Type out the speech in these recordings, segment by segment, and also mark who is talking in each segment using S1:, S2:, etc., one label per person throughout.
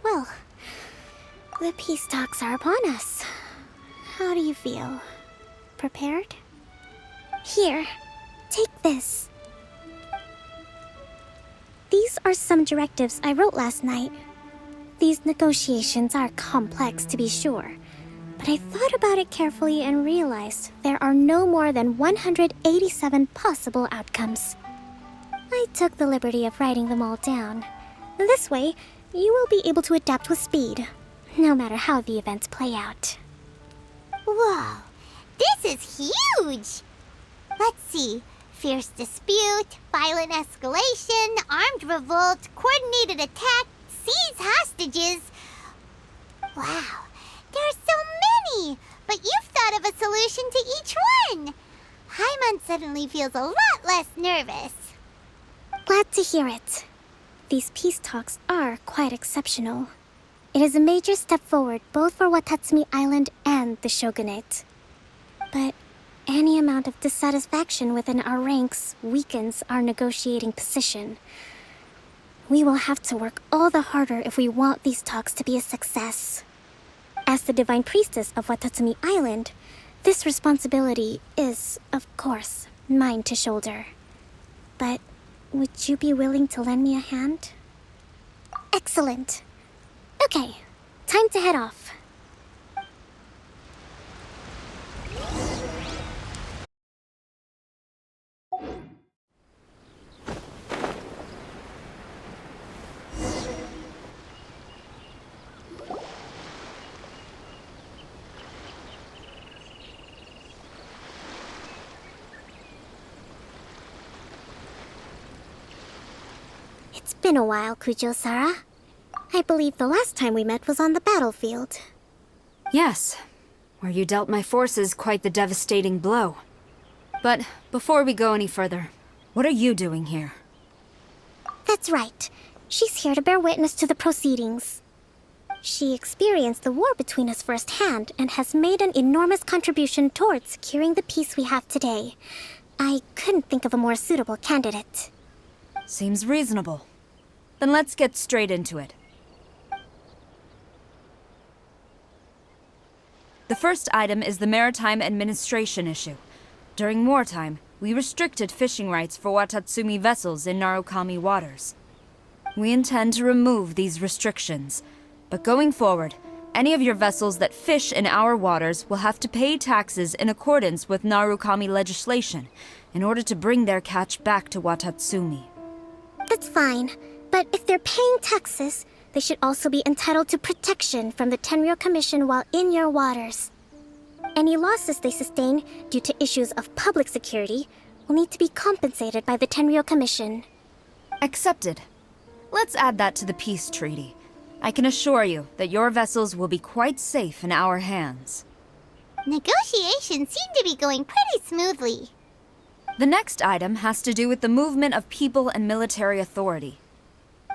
S1: Well, the peace talks are upon us. How do you feel? Prepared? Here, take this. These are some directives I wrote last night. These negotiations are complex, to be sure, but I thought about it carefully and realized there are no more than 187 possible outcomes. I took the liberty of writing them all down. This way, you will be able to adapt with speed, no matter how the events play out.
S2: Whoa, this is huge! Let's see. Fierce dispute, violent escalation, armed revolt, coordinated attack, seize hostages. Wow, there are so many! But you've thought of a solution to each one! Hyman suddenly feels a lot less nervous.
S1: Glad to hear it. These peace talks are quite exceptional. It is a major step forward both for Watatsumi Island and the Shogunate. But any amount of dissatisfaction within our ranks weakens our negotiating position. We will have to work all the harder if we want these talks to be a success. As the Divine Priestess of Watatsumi Island, this responsibility is, of course, mine to shoulder. But would you be willing to lend me a hand? Excellent. Okay, time to head off. It's been a while, Kujo-Sara. I believe the last time we met was on the battlefield.
S3: Yes, where you dealt my forces quite the devastating blow. But before we go any further, what are you doing here?
S1: That's right. She's here to bear witness to the proceedings. She experienced the war between us firsthand and has made an enormous contribution towards securing the peace we have today. I couldn't think of a more suitable candidate.
S3: Seems reasonable. Then let's get straight into it. The first item is the maritime administration issue. During wartime, we restricted fishing rights for Watatsumi vessels in Narukami waters. We intend to remove these restrictions, but going forward, any of your vessels that fish in our waters will have to pay taxes in accordance with Narukami legislation in order to bring their catch back to Watatsumi.
S1: That's fine, but if they're paying taxes, they should also be entitled to protection from the Tenryou Commission while in your waters. Any losses they sustain due to issues of public security will need to be compensated by the Tenryou Commission.
S3: Accepted. Let's add that to the peace treaty. I can assure you that your vessels will be quite safe in our hands.
S2: Negotiations seem to be going pretty smoothly.
S3: The next item has to do with the movement of people and military authority.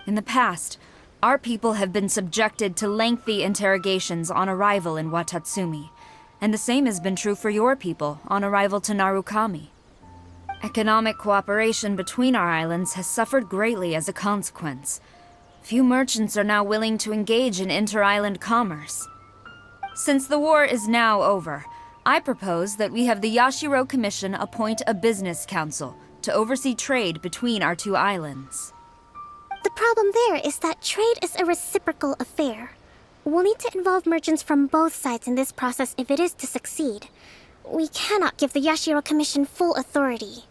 S3: In the past, our people have been subjected to lengthy interrogations on arrival in Watatsumi, and the same has been true for your people on arrival to Narukami. Economic cooperation between our islands has suffered greatly as a consequence. Few merchants are now willing to engage in inter-island commerce. Since the war is now over, I propose that we have the Yashiro Commission appoint a business council to oversee trade between our two islands.
S1: The problem there is that trade is a reciprocal affair. We'll need to involve merchants from both sides in this process if it is to succeed. We cannot give the Yashiro Commission full authority.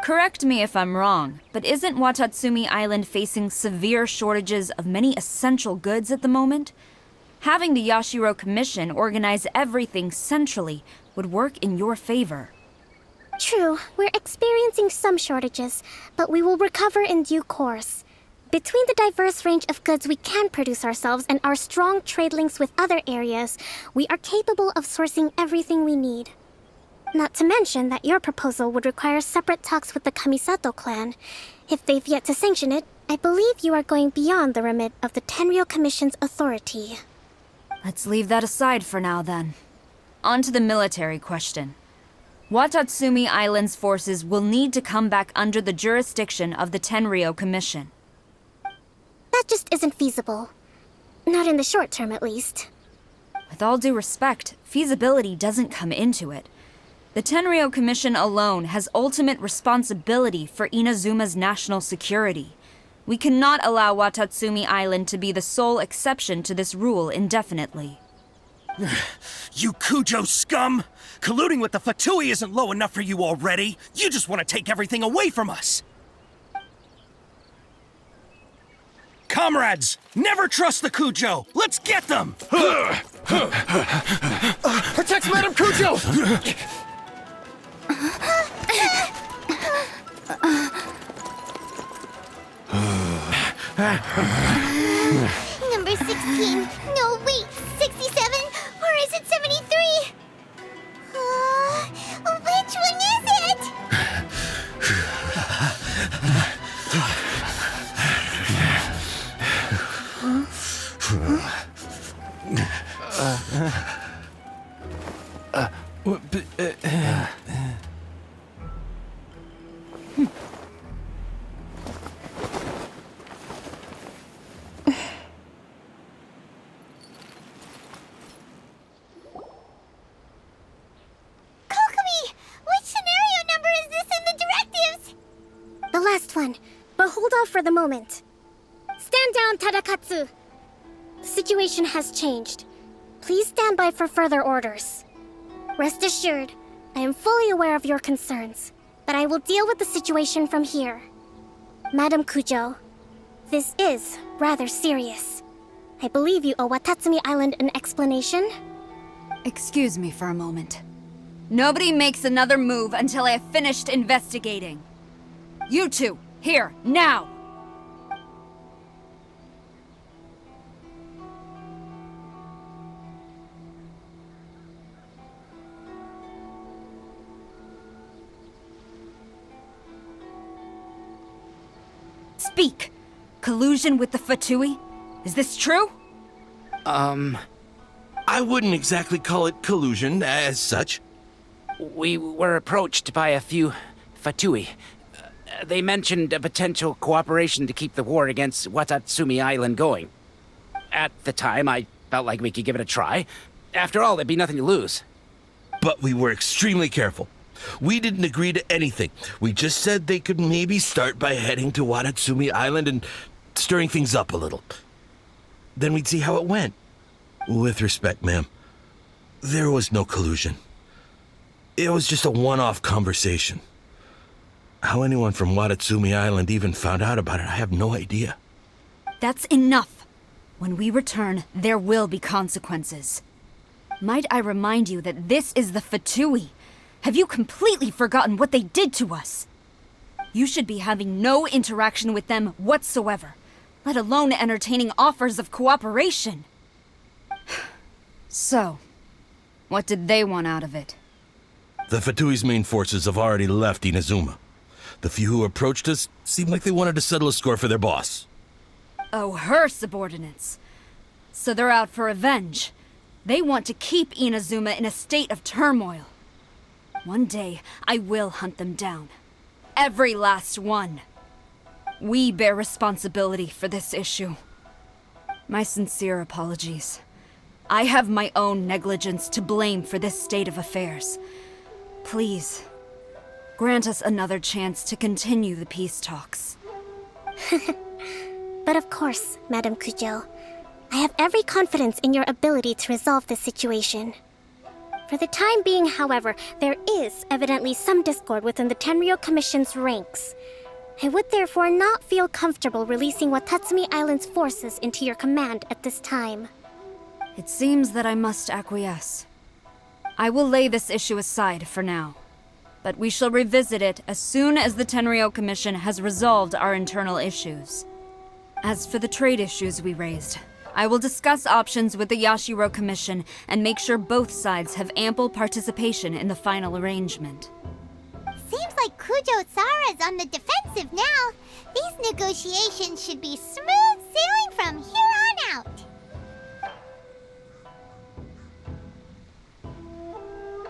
S3: Correct me if I'm wrong, but isn't Watatsumi Island facing severe shortages of many essential goods at the moment? Having the Yashiro Commission organize everything centrally would work in your favor.
S1: True, we're experiencing some shortages, but we will recover in due course. Between the diverse range of goods we can produce ourselves and our strong trade links with other areas, we are capable of sourcing everything we need. Not to mention that your proposal would require separate talks with the Kamisato clan. If they've yet to sanction it, I believe you are going beyond the remit of the Tenryou Commission's authority.
S3: Let's leave that aside for now, then. On to the military question. Watatsumi Island's forces will need to come back under the jurisdiction of the Tenryou Commission.
S1: That just isn't feasible. Not in the short term, at least.
S3: With all due respect, feasibility doesn't come into it. The Tenryou Commission alone has ultimate responsibility for Inazuma's national security. We cannot allow Watatsumi Island to be the sole exception to this rule indefinitely.
S4: You Kujo scum! Colluding with the Fatui isn't low enough for you already! You just want to take everything away from us! Comrades, never trust the Kujo! Let's get them!
S5: Protect Madame Kujo!
S2: Number 16. No, wait. 67? Or is it 73? Which one is it? Kokomi! Which scenario number is this in the directives?
S1: The last one, but hold off for the moment. Stand down, Tadakatsu! The situation has changed. Please stand by for further orders. Rest assured, I am fully aware of your concerns, but I will deal with the situation from here. Madam Kujo, this is rather serious. I believe you owe Watatsumi Island an explanation?
S3: Excuse me for a moment. Nobody makes another move until I have finished investigating. You two, here, now! Speak! Collusion with the Fatui? Is this true?
S6: I wouldn't exactly call it collusion as such.
S5: We were approached by a few Fatui. They mentioned a potential cooperation to keep the war against Watatsumi Island going. At the time, I felt like we could give it a try. After all, there'd be nothing to lose.
S6: But we were extremely careful. We didn't agree to anything. We just said they could maybe start by heading to Watatsumi Island and stirring things up a little. Then we'd see how it went. With respect, ma'am, there was no collusion. It was just a one-off conversation. How anyone from Watatsumi Island even found out about it, I have no idea.
S3: That's enough. When we return, there will be consequences. Might I remind you that this is the Fatui? Have you completely forgotten what they did to us? You should be having no interaction with them whatsoever, let alone entertaining offers of cooperation. So, what did they want out of it?
S6: The Fatui's main forces have already left Inazuma. The few who approached us seemed like they wanted to settle a score for their boss.
S3: Oh, her subordinates. So they're out for revenge. They want to keep Inazuma in a state of turmoil. One day, I will hunt them down. Every last one. We bear responsibility for this issue. My sincere apologies. I have my own negligence to blame for this state of affairs. Please, grant us another chance to continue the peace talks.
S1: But of course, Madam Kujo, I have every confidence in your ability to resolve this situation. For the time being, however, there is evidently some discord within the Tenryou Commission's ranks. I would therefore not feel comfortable releasing Watatsumi Island's forces into your command at this time.
S3: It seems that I must acquiesce. I will lay this issue aside for now, but we shall revisit it as soon as the Tenryou Commission has resolved our internal issues. As for the trade issues we raised, I will discuss options with the Yashiro Commission and make sure both sides have ample participation in the final arrangement.
S2: Seems like Kujo-sara's on the defensive now. These negotiations should be smooth sailing from here on out.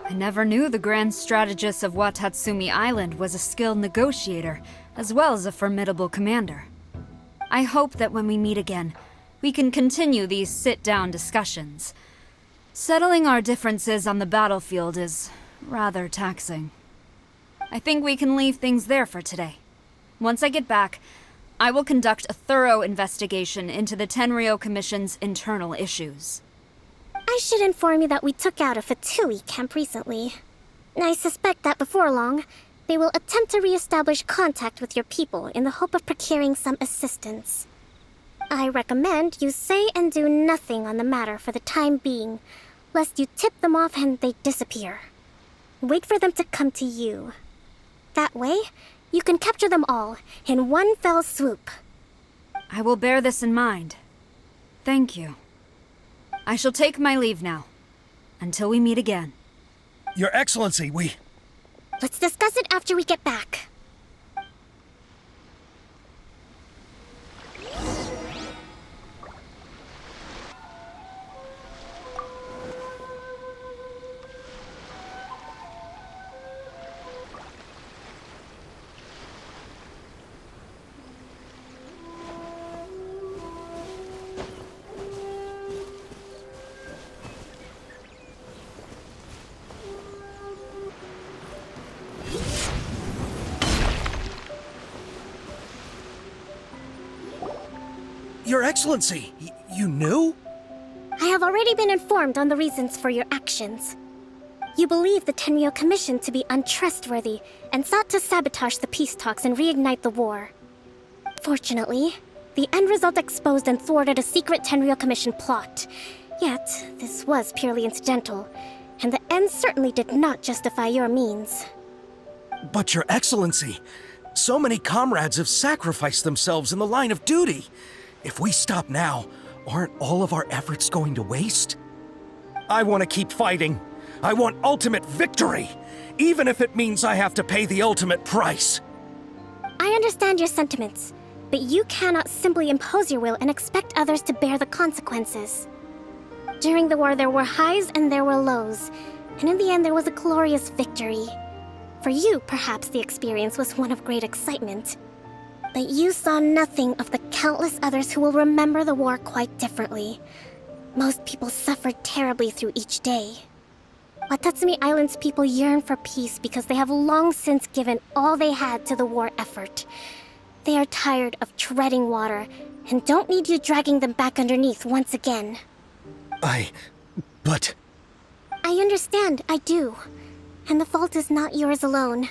S3: I never knew the Grand Strategist of Watatsumi Island was a skilled negotiator, as well as a formidable commander. I hope that when we meet again, we can continue these sit-down discussions. Settling our differences on the battlefield is rather taxing. I think we can leave things there for today. Once I get back, I will conduct a thorough investigation into the Tenryo Commission's internal issues.
S1: I should inform you that we took out a Fatui camp recently. I suspect that before long, they will attempt to re-establish contact with your people in the hope of procuring some assistance. I recommend you say and do nothing on the matter for the time being, lest you tip them off and they disappear. Wait for them to come to you. That way, you can capture them all in one fell swoop.
S3: I will bear this in mind. Thank you. I shall take my leave now. Until we meet again.
S4: Your Excellency,
S1: Let's discuss it after we get back.
S4: Your Excellency, you knew?
S1: I have already been informed on the reasons for your actions. You believe the Tenryo Commission to be untrustworthy and sought to sabotage the peace talks and reignite the war. Fortunately, the end result exposed and thwarted a secret Tenryo Commission plot. Yet, this was purely incidental, and the end certainly did not justify your means.
S4: But Your Excellency, so many comrades have sacrificed themselves in the line of duty. If we stop now, aren't all of our efforts going to waste? I want to keep fighting. I want ultimate victory, even if it means I have to pay the ultimate price.
S1: I understand your sentiments, but you cannot simply impose your will and expect others to bear the consequences. During the war, there were highs and there were lows, and in the end, there was a glorious victory. For you, perhaps the experience was one of great excitement. But you saw nothing of the countless others who will remember the war quite differently. Most people suffered terribly through each day. Watatsumi Island's people yearn for peace because they have long since given all they had to the war effort. They are tired of treading water and don't need you dragging them back underneath once again.
S4: But...
S1: I understand, I do. And the fault is not yours alone.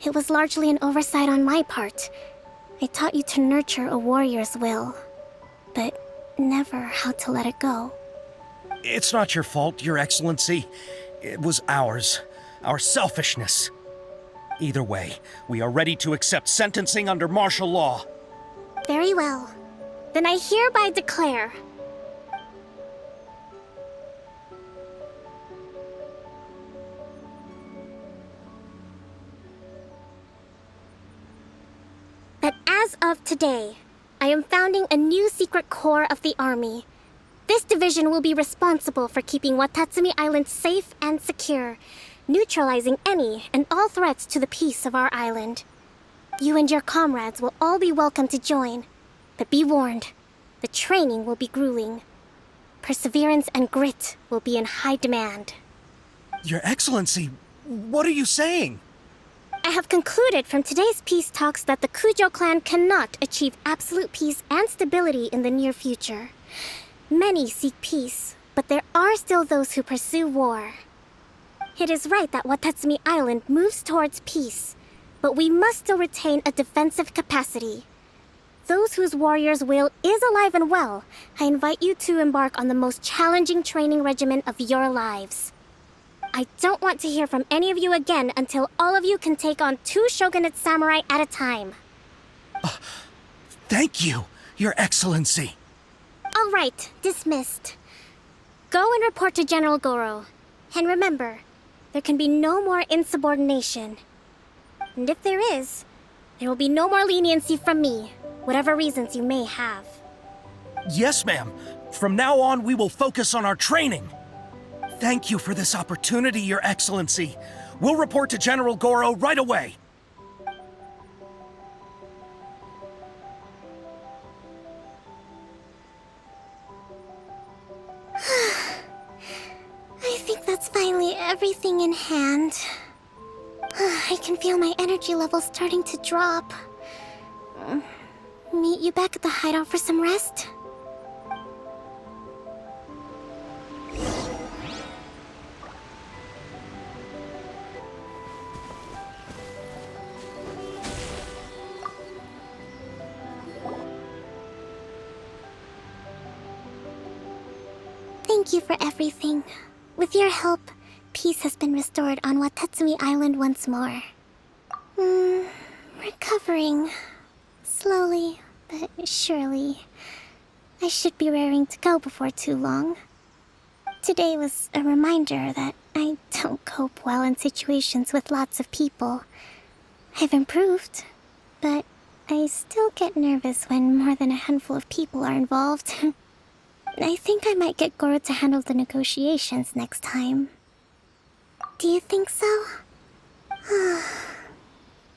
S1: It was largely an oversight on my part. I taught you to nurture a warrior's will, but never how to let it go.
S4: It's not your fault, Your Excellency. It was ours. Our selfishness. Either way, we are ready to accept sentencing under martial law.
S1: Very well. Then I hereby declare... that as of today, I am founding a new secret corps of the army. This division will be responsible for keeping Watatsumi Island safe and secure, neutralizing any and all threats to the peace of our island. You and your comrades will all be welcome to join, but be warned, the training will be grueling. Perseverance and grit will be in high demand.
S4: Your Excellency, what are you saying?
S1: I have concluded from today's peace talks that the Kujo clan cannot achieve absolute peace and stability in the near future. Many seek peace, but there are still those who pursue war. It is right that Watatsumi Island moves towards peace, but we must still retain a defensive capacity. Those whose warrior's will is alive and well, I invite you to embark on the most challenging training regimen of your lives. I don't want to hear from any of you again until all of you can take on 2 shogunate samurai at a time.
S4: Thank you. Your Excellency.
S1: All right, dismissed. Go and report to General Goro. And remember, there can be no more insubordination. And if there is, there will be no more leniency from me, whatever reasons you may have.
S4: Yes, ma'am. From now on, we will focus on our training. Thank you for this opportunity, Your Excellency. We'll report to General Goro right away.
S1: I think that's finally everything in hand. I can feel my energy levels starting to drop. Meet you back at the hideout for some rest? Thank you for everything. With your help, peace has been restored on Watatsumi Island once more. Recovering. Slowly, but surely. I should be raring to go before too long. Today was a reminder that I don't cope well in situations with lots of people. I've improved, but I still get nervous when more than a handful of people are involved. I think I might get Goro to handle the negotiations next time. Do you think so?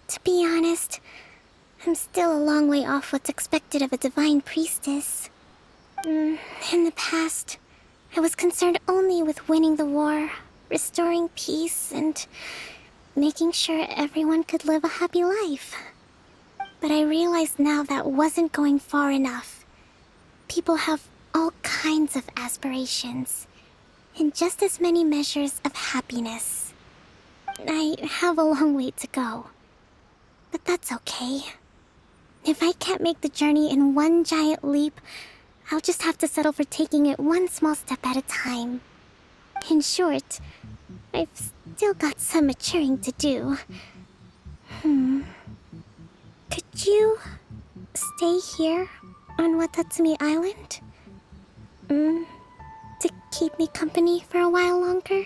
S1: To be honest, I'm still a long way off what's expected of a divine priestess. In the past, I was concerned only with winning the war, restoring peace, and making sure everyone could live a happy life. But I realize now that wasn't going far enough. People have all kinds of aspirations, and just as many measures of happiness. I have a long way to go, but that's okay. If I can't make the journey in one giant leap, I'll just have to settle for taking it one small step at a time. In short, I've still got some maturing to do. Could you stay here on Watatsumi Island? To keep me company for a while longer?